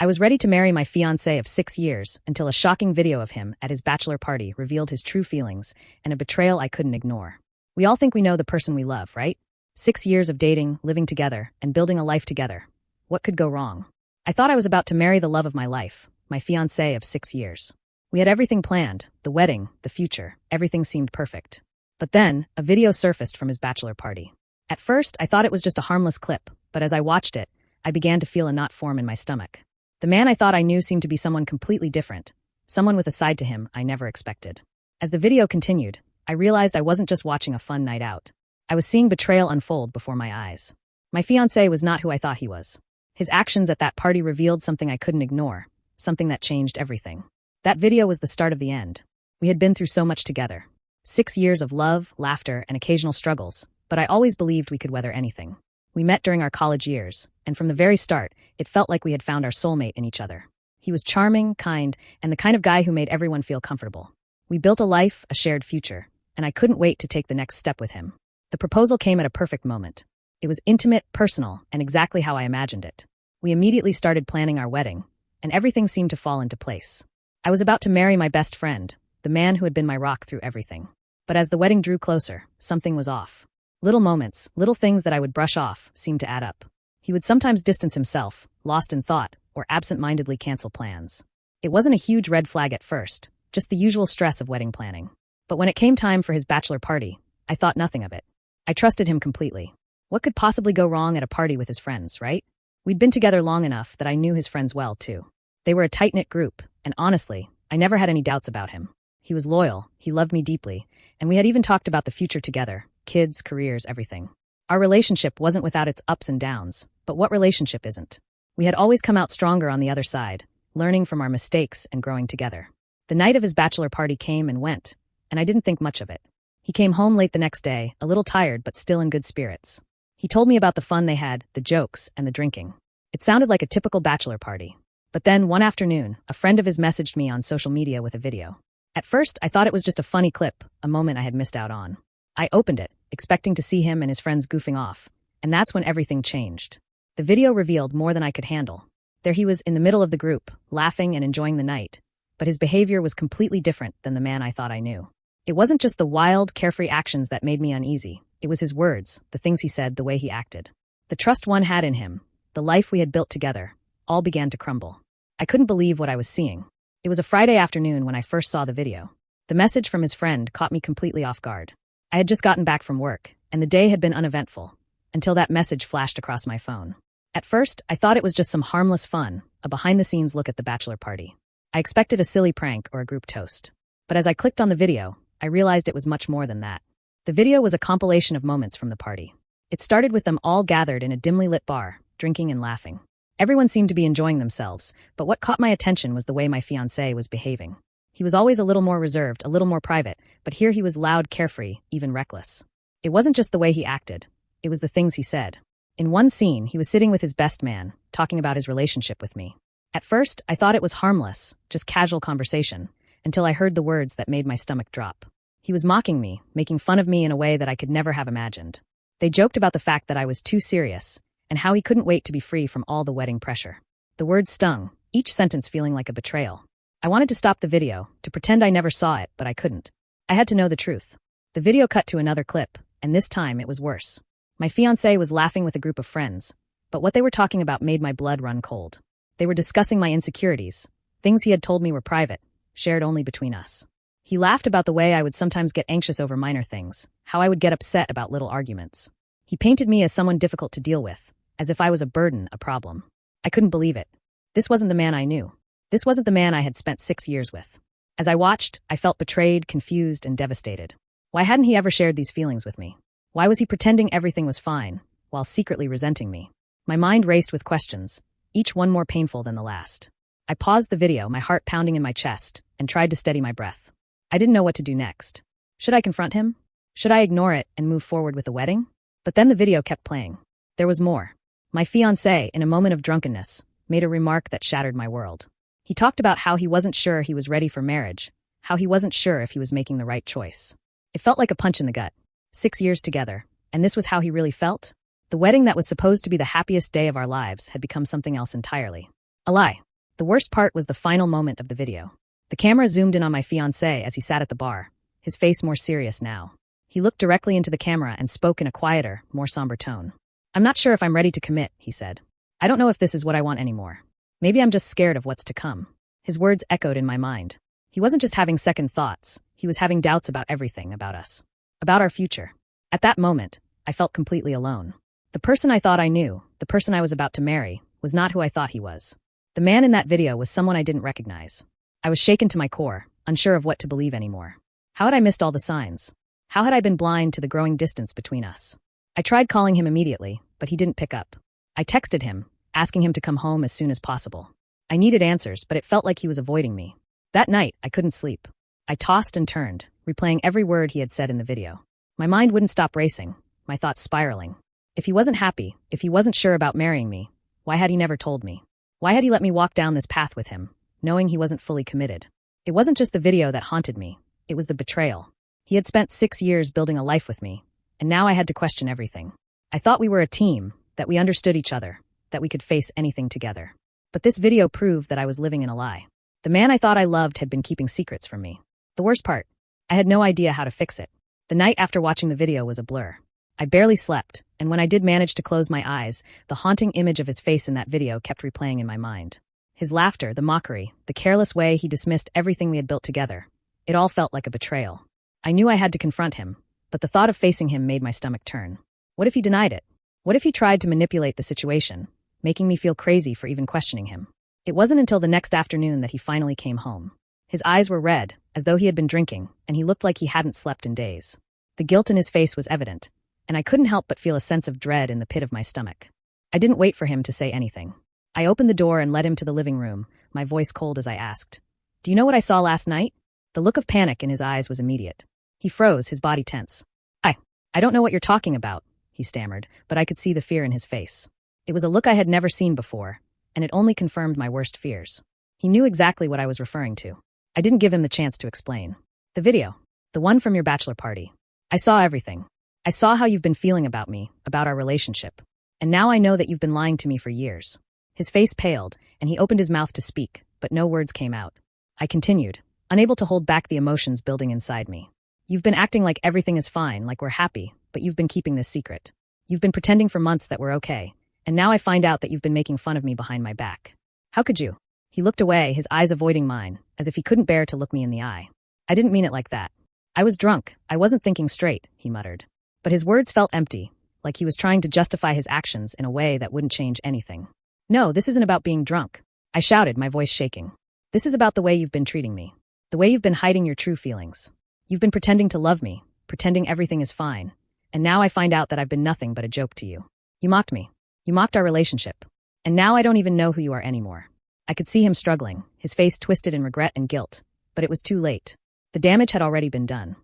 I was ready to marry my fiancé of 6 years until a shocking video of him at his bachelor party revealed his true feelings and a betrayal I couldn't ignore. We all think we know the person we love, right? 6 years of dating, living together, and building a life together. What could go wrong? I thought I was about to marry the love of my life, my fiancé of 6 years. We had everything planned, the wedding, the future, everything seemed perfect. But then, a video surfaced from his bachelor party. At first, I thought it was just a harmless clip, but as I watched it, I began to feel a knot form in my stomach. The man I thought I knew seemed to be someone completely different, someone with a side to him I never expected. As the video continued, I realized I wasn't just watching a fun night out. I was seeing betrayal unfold before my eyes. My fiancé was not who I thought he was. His actions at that party revealed something I couldn't ignore, something that changed everything. That video was the start of the end. We had been through so much together. 6 years of love, laughter, and occasional struggles, but I always believed we could weather anything. We met during our college years, and from the very start, it felt like we had found our soulmate in each other. He was charming, kind, and the kind of guy who made everyone feel comfortable. We built a life, a shared future, and I couldn't wait to take the next step with him. The proposal came at a perfect moment. It was intimate, personal, and exactly how I imagined it. We immediately started planning our wedding, and everything seemed to fall into place. I was about to marry my best friend, the man who had been my rock through everything. But as the wedding drew closer, something was off. Little moments, little things that I would brush off, seemed to add up. He would sometimes distance himself, lost in thought, or absent-mindedly cancel plans. It wasn't a huge red flag at first, just the usual stress of wedding planning. But when it came time for his bachelor party, I thought nothing of it. I trusted him completely. What could possibly go wrong at a party with his friends, right? We'd been together long enough that I knew his friends well, too. They were a tight-knit group, and honestly, I never had any doubts about him. He was loyal, he loved me deeply, and we had even talked about the future together, kids, careers, everything. Our relationship wasn't without its ups and downs, but what relationship isn't? We had always come out stronger on the other side, learning from our mistakes and growing together. The night of his bachelor party came and went, and I didn't think much of it. He came home late the next day, a little tired but still in good spirits. He told me about the fun they had, the jokes, and the drinking. It sounded like a typical bachelor party. But then, one afternoon, a friend of his messaged me on social media with a video. At first, I thought it was just a funny clip, a moment I had missed out on. I opened it, expecting to see him and his friends goofing off, and that's when everything changed. The video revealed more than I could handle. There he was in the middle of the group, laughing and enjoying the night, but his behavior was completely different than the man I thought I knew. It wasn't just the wild, carefree actions that made me uneasy. It was his words, the things he said, the way he acted. The trust one had in him, the life we had built together, all began to crumble. I couldn't believe what I was seeing. It was a Friday afternoon when I first saw the video. The message from his friend caught me completely off guard. I had just gotten back from work, and the day had been uneventful, until that message flashed across my phone. At first, I thought it was just some harmless fun, a behind-the-scenes look at the bachelor party. I expected a silly prank or a group toast. But as I clicked on the video, I realized it was much more than that. The video was a compilation of moments from the party. It started with them all gathered in a dimly lit bar, drinking and laughing. Everyone seemed to be enjoying themselves, but what caught my attention was the way my fiancé was behaving. He was always a little more reserved, a little more private, but here he was loud, carefree, even reckless. It wasn't just the way he acted, it was the things he said. In one scene, he was sitting with his best man, talking about his relationship with me. At first, I thought it was harmless, just casual conversation, until I heard the words that made my stomach drop. He was mocking me, making fun of me in a way that I could never have imagined. They joked about the fact that I was too serious, and how he couldn't wait to be free from all the wedding pressure. The words stung, each sentence feeling like a betrayal. I wanted to stop the video, to pretend I never saw it, but I couldn't. I had to know the truth. The video cut to another clip, and this time it was worse. My fiancé was laughing with a group of friends, but what they were talking about made my blood run cold. They were discussing my insecurities, things he had told me were private, shared only between us. He laughed about the way I would sometimes get anxious over minor things, how I would get upset about little arguments. He painted me as someone difficult to deal with, as if I was a burden, a problem. I couldn't believe it. This wasn't the man I knew. This wasn't the man I had spent 6 years with. As I watched, I felt betrayed, confused, and devastated. Why hadn't he ever shared these feelings with me? Why was he pretending everything was fine, while secretly resenting me? My mind raced with questions, each one more painful than the last. I paused the video, my heart pounding in my chest, and tried to steady my breath. I didn't know what to do next. Should I confront him? Should I ignore it and move forward with the wedding? But then the video kept playing. There was more. My fiancé, in a moment of drunkenness, made a remark that shattered my world. He talked about how he wasn't sure he was ready for marriage, how he wasn't sure if he was making the right choice. It felt like a punch in the gut. 6 years together, and this was how he really felt? The wedding that was supposed to be the happiest day of our lives had become something else entirely. A lie. The worst part was the final moment of the video. The camera zoomed in on my fiancé as he sat at the bar, his face more serious now. He looked directly into the camera and spoke in a quieter, more somber tone. "I'm not sure if I'm ready to commit," he said. "I don't know if this is what I want anymore. Maybe I'm just scared of what's to come." His words echoed in my mind. He wasn't just having second thoughts, he was having doubts about everything, about us. About our future. At that moment, I felt completely alone. The person I thought I knew, the person I was about to marry, was not who I thought he was. The man in that video was someone I didn't recognize. I was shaken to my core, unsure of what to believe anymore. How had I missed all the signs? How had I been blind to the growing distance between us? I tried calling him immediately, but he didn't pick up. I texted him, asking him to come home as soon as possible. I needed answers, but it felt like he was avoiding me. That night, I couldn't sleep. I tossed and turned, replaying every word he had said in the video. My mind wouldn't stop racing, my thoughts spiraling. If he wasn't happy, if he wasn't sure about marrying me, why had he never told me? Why had he let me walk down this path with him, knowing he wasn't fully committed? It wasn't just the video that haunted me, it was the betrayal. He had spent 6 years building a life with me, and now I had to question everything. I thought we were a team, that we understood each other, that we could face anything together. But this video proved that I was living in a lie. The man I thought I loved had been keeping secrets from me. The worst part, I had no idea how to fix it. The night after watching the video was a blur. I barely slept, and when I did manage to close my eyes, the haunting image of his face in that video kept replaying in my mind. His laughter, the mockery, the careless way he dismissed everything we had built together. It all felt like a betrayal. I knew I had to confront him, but the thought of facing him made my stomach turn. What if he denied it? What if he tried to manipulate the situation, making me feel crazy for even questioning him? It wasn't until the next afternoon that he finally came home. His eyes were red, as though he had been drinking, and he looked like he hadn't slept in days. The guilt in his face was evident, and I couldn't help but feel a sense of dread in the pit of my stomach. I didn't wait for him to say anything. I opened the door and led him to the living room, my voice cold as I asked, "Do you know what I saw last night?" The look of panic in his eyes was immediate. He froze, his body tense. I don't know what you're talking about," he stammered, but I could see the fear in his face. It was a look I had never seen before, and it only confirmed my worst fears. He knew exactly what I was referring to. I didn't give him the chance to explain. "The video. The one from your bachelor party. I saw everything. I saw how you've been feeling about me, about our relationship. And now I know that you've been lying to me for years." His face paled, and he opened his mouth to speak, but no words came out. I continued, unable to hold back the emotions building inside me. "You've been acting like everything is fine, like we're happy, but you've been keeping this secret. You've been pretending for months that we're okay, and now I find out that you've been making fun of me behind my back. How could you?" He looked away, his eyes avoiding mine, as if he couldn't bear to look me in the eye. "I didn't mean it like that. I was drunk, I wasn't thinking straight," he muttered. But his words felt empty, like he was trying to justify his actions in a way that wouldn't change anything. "No, this isn't about being drunk," I shouted, my voice shaking. "This is about the way you've been treating me. The way you've been hiding your true feelings. You've been pretending to love me, pretending everything is fine, and now I find out that I've been nothing but a joke to you. You mocked me. You mocked our relationship. And now I don't even know who you are anymore." I could see him struggling, his face twisted in regret and guilt, but it was too late. The damage had already been done.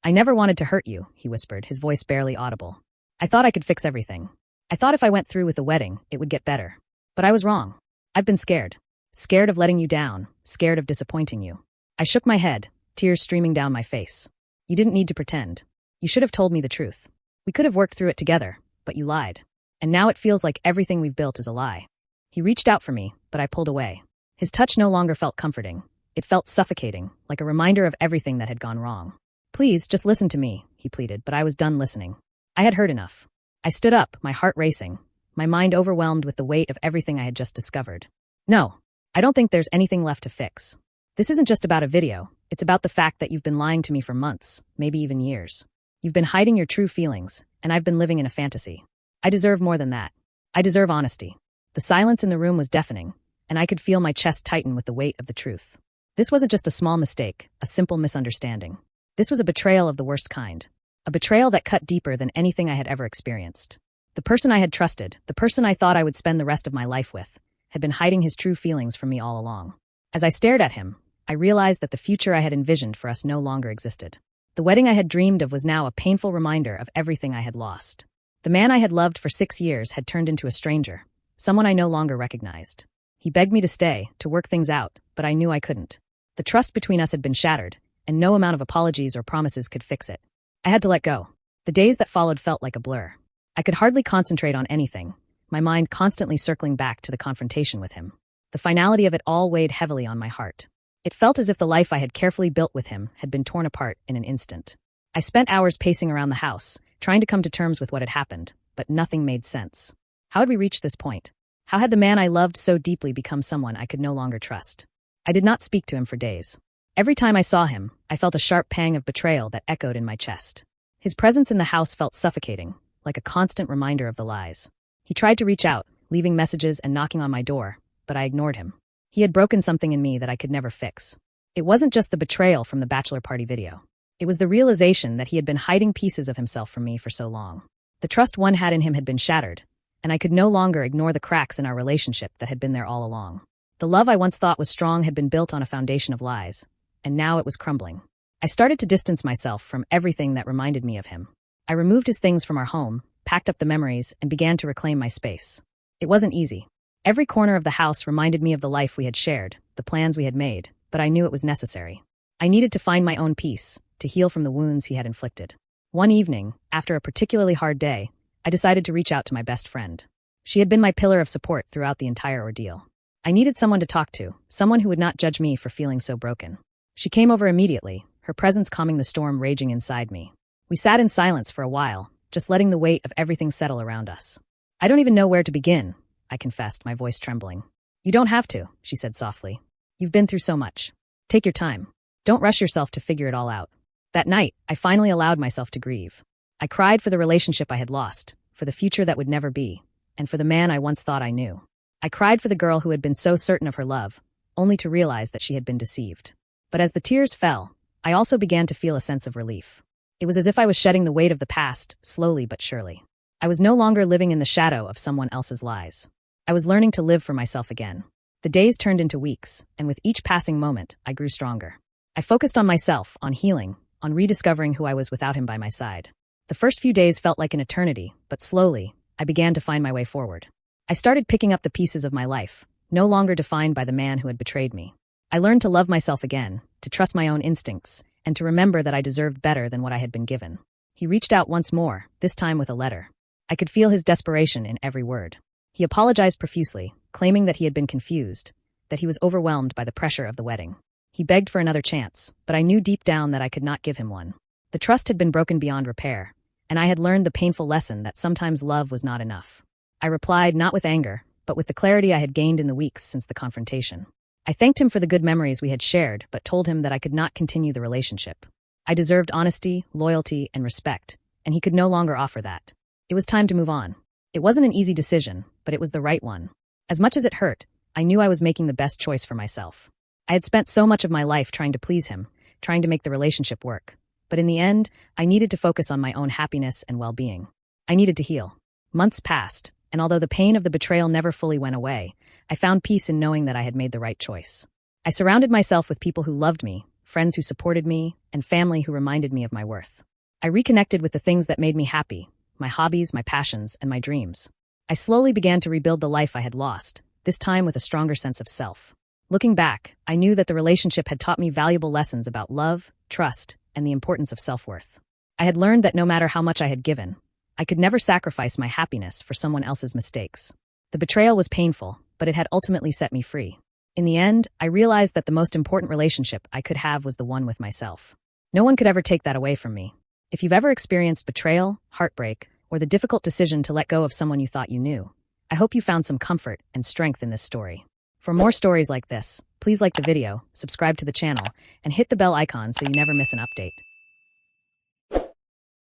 I never wanted to hurt you," he whispered, his voice barely audible. "I thought I could fix everything. I thought if I went through with the wedding, it would get better. But I was wrong. I've been scared. Scared of letting you down, scared of disappointing you." I shook my head, tears streaming down my face. "You didn't need to pretend. You should have told me the truth. We could have worked through it together, but you lied. And now it feels like everything we've built is a lie." He reached out for me, but I pulled away. His touch no longer felt comforting. It felt suffocating, like a reminder of everything that had gone wrong. "Please, just listen to me," he pleaded, but I was done listening. I had heard enough. I stood up, my heart racing, my mind overwhelmed with the weight of everything I had just discovered. "No, I don't think there's anything left to fix. This isn't just about a video, it's about the fact that you've been lying to me for months, maybe even years. You've been hiding your true feelings, and I've been living in a fantasy. I deserve more than that. I deserve honesty." The silence in the room was deafening, and I could feel my chest tighten with the weight of the truth. This wasn't just a small mistake, a simple misunderstanding. This was a betrayal of the worst kind. A betrayal that cut deeper than anything I had ever experienced. The person I had trusted, the person I thought I would spend the rest of my life with, had been hiding his true feelings from me all along. As I stared at him, I realized that the future I had envisioned for us no longer existed. The wedding I had dreamed of was now a painful reminder of everything I had lost. The man I had loved for 6 years had turned into a stranger, someone I no longer recognized. He begged me to stay, to work things out, but I knew I couldn't. The trust between us had been shattered, and no amount of apologies or promises could fix it. I had to let go. The days that followed felt like a blur. I could hardly concentrate on anything, my mind constantly circling back to the confrontation with him. The finality of it all weighed heavily on my heart. It felt as if the life I had carefully built with him had been torn apart in an instant. I spent hours pacing around the house, trying to come to terms with what had happened, but nothing made sense. How had we reached this point? How had the man I loved so deeply become someone I could no longer trust? I did not speak to him for days. Every time I saw him, I felt a sharp pang of betrayal that echoed in my chest. His presence in the house felt suffocating, like a constant reminder of the lies. He tried to reach out, leaving messages and knocking on my door, but I ignored him. He had broken something in me that I could never fix. It wasn't just the betrayal from the bachelor party video. It was the realization that he had been hiding pieces of himself from me for so long. The trust one had in him had been shattered, and I could no longer ignore the cracks in our relationship that had been there all along. The love I once thought was strong had been built on a foundation of lies, and now it was crumbling. I started to distance myself from everything that reminded me of him. I removed his things from our home, packed up the memories, and began to reclaim my space. It wasn't easy. Every corner of the house reminded me of the life we had shared, the plans we had made, but I knew it was necessary. I needed to find my own peace, to heal from the wounds he had inflicted. One evening, after a particularly hard day, I decided to reach out to my best friend. She had been my pillar of support throughout the entire ordeal. I needed someone to talk to, someone who would not judge me for feeling so broken. She came over immediately, her presence calming the storm raging inside me. We sat in silence for a while, just letting the weight of everything settle around us. I don't even know where to begin, I confessed, my voice trembling. You don't have to, she said softly. You've been through so much. Take your time. Don't rush yourself to figure it all out. That night, I finally allowed myself to grieve. I cried for the relationship I had lost, for the future that would never be, and for the man I once thought I knew. I cried for the girl who had been so certain of her love, only to realize that she had been deceived. But as the tears fell, I also began to feel a sense of relief. It was as if I was shedding the weight of the past, slowly but surely. I was no longer living in the shadow of someone else's lies. I was learning to live for myself again. The days turned into weeks, and with each passing moment, I grew stronger. I focused on myself, on healing, on rediscovering who I was without him by my side. The first few days felt like an eternity, but slowly, I began to find my way forward. I started picking up the pieces of my life, no longer defined by the man who had betrayed me. I learned to love myself again, to trust my own instincts, and to remember that I deserved better than what I had been given. He reached out once more, this time with a letter. I could feel his desperation in every word. He apologized profusely, claiming that he had been confused, that he was overwhelmed by the pressure of the wedding. He begged for another chance, but I knew deep down that I could not give him one. The trust had been broken beyond repair, and I had learned the painful lesson that sometimes love was not enough. I replied not with anger, but with the clarity I had gained in the weeks since the confrontation. I thanked him for the good memories we had shared, but told him that I could not continue the relationship. I deserved honesty, loyalty, and respect, and he could no longer offer that. It was time to move on. It wasn't an easy decision, but it was the right one. As much as it hurt, I knew I was making the best choice for myself. I had spent so much of my life trying to please him, trying to make the relationship work. But in the end, I needed to focus on my own happiness and well-being. I needed to heal. Months passed, and although the pain of the betrayal never fully went away, I found peace in knowing that I had made the right choice. I surrounded myself with people who loved me, friends who supported me, and family who reminded me of my worth. I reconnected with the things that made me happy, my hobbies, my passions, and my dreams. I slowly began to rebuild the life I had lost, this time with a stronger sense of self. Looking back, I knew that the relationship had taught me valuable lessons about love, trust, and the importance of self-worth. I had learned that no matter how much I had given, I could never sacrifice my happiness for someone else's mistakes. The betrayal was painful, but it had ultimately set me free. In the end, I realized that the most important relationship I could have was the one with myself. No one could ever take that away from me. If you've ever experienced betrayal, heartbreak, or the difficult decision to let go of someone you thought you knew, I hope you found some comfort and strength in this story. For more stories like this, please like the video, subscribe to the channel, and hit the bell icon so you never miss an update.